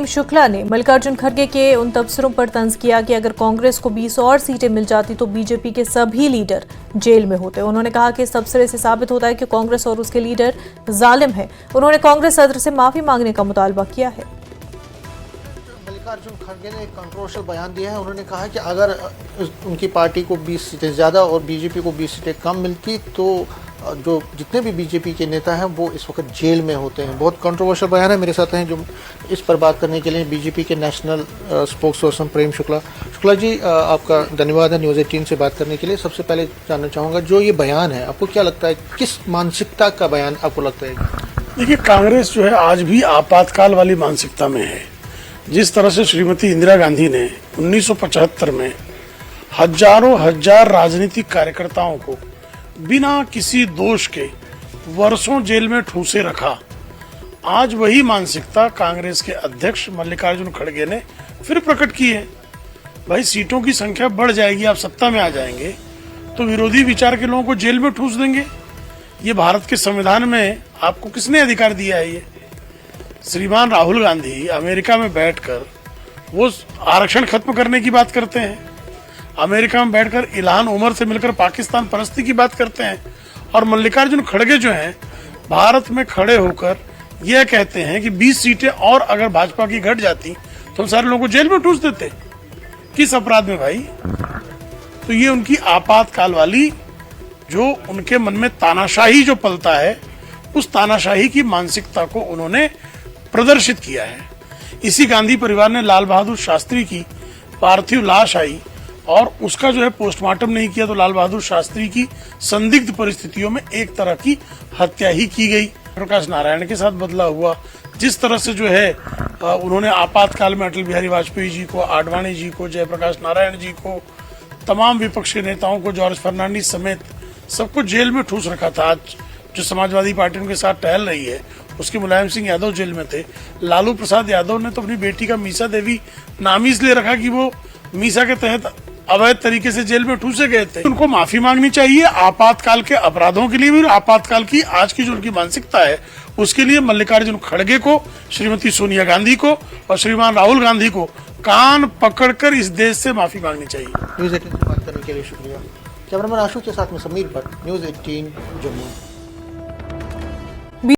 प्रेम शुक्ला ने मल्लिकार्जुन खड़गे के उन तबसरों पर तंज किया कि अगर कांग्रेस को 20 और सीटें मिल जाती तो बीजेपी के सभी लीडर जेल में होते। उन्होंने कहा कि इस तबसरे से साबित होता है कि कांग्रेस और उसके लीडर जालिम हैं। उन्होंने कांग्रेस सदर से माफी मांगने का मुतालबा किया है। मल्लिकार्जुन खड़गे ने एक कंट्रोवर्शियल बयान दिया है। उन्होंने कहा कि अगर उनकी पार्टी को 20 सीटें ज़्यादा और बीजेपी को 20 सीटें कम मिलती तो जो जितने भी बीजेपी के नेता हैं वो इस वक्त जेल में होते हैं। बहुत कंट्रोवर्शियल बयान है। मेरे साथ हैं जो इस पर बात करने के लिए बीजेपी के national spokes person Prem Shukla. Shukla ji, आपका धन्यवाद है न्यूज़ 18 से बात करने के लिए। सबसे पहले जानना चाहूँगा, जो ये बयान है आपको क्या लगता है, किस मानसिकता का बयान आपको लगता है? देखिए, कांग्रेस जो है आज भी आपातकाल वाली मानसिकता में है। जिस तरह से श्रीमती इंदिरा गांधी ने 1975 में हजारों हजार राजनीतिक कार्यकर्ताओं को बिना किसी दोष के वर्षों जेल में ठूसे रखा, आज वही मानसिकता कांग्रेस के अध्यक्ष मल्लिकार्जुन खड़गे ने फिर प्रकट की है। भाई, सीटों की संख्या बढ़ जाएगी, आप सत्ता में आ जाएंगे तो विरोधी विचार के लोगों को जेल में ठूस देंगे। ये भारत के संविधान में आपको किसने अधिकार दिया है? ये श्रीमान राहुल गांधी अमेरिका में बैठकर वो आरक्षण खत्म करने की बात करते हैं, अमेरिका में बैठकर इल्हान उमर से मिलकर पाकिस्तान परस्ती की बात करते हैं, और मल्लिकार्जुन खड़गे जो हैं भारत में खड़े होकर यह कहते हैं कि 20 सीटें और अगर भाजपा की घट जाती तो हम सारे लोगों को जेल में ठूस देते। किस अपराध में भाई? तो ये उनकी आपातकाल वाली, जो उनके मन में तानाशाही जो पलता है, उस तानाशाही की मानसिकता को उन्होंने प्रदर्शित किया है। इसी गांधी परिवार ने लाल बहादुर शास्त्री की पार्थिव लाश आई और उसका जो है पोस्टमार्टम नहीं किया तो लाल बहादुर शास्त्री की संदिग्ध परिस्थितियों में एक तरह की हत्या ही की गई। प्रकाश नारायण के साथ बदला हुआ। जिस तरह से जो है उन्होंने आपातकाल में अटल बिहारी वाजपेयी जी को, आडवाणी जी को, जयप्रकाश नारायण जी को, तमाम विपक्ष के नेताओं को, जॉर्ज फर्नांडिस समेत सबको जेल में ठूस रखा था। आज जो समाजवादी पार्टी उनके साथ टहल रही है, उसके मुलायम सिंह यादव जेल में थे। लालू प्रसाद यादव ने तो अपनी बेटी का मीसा देवी नाम ही इसलिए रखा कि वो मीसा के तहत अवैध तरीके से जेल में ठूसे गए थे। उनको माफी मांगनी चाहिए आपातकाल के अपराधों के लिए भी, आपातकाल की आज की जो उनकी मानसिकता है उसके लिए मल्लिकार्जुन खड़गे को, श्रीमती सोनिया गांधी को और श्रीमान राहुल गांधी को कान पकड़कर इस देश से माफी मांगनी चाहिए। न्यूज़ 18 से बात करने के लिए शुक्रिया। कैमरामैन आशु के साथ में समीर भट्ट, न्यूज़ 18 जम्मू।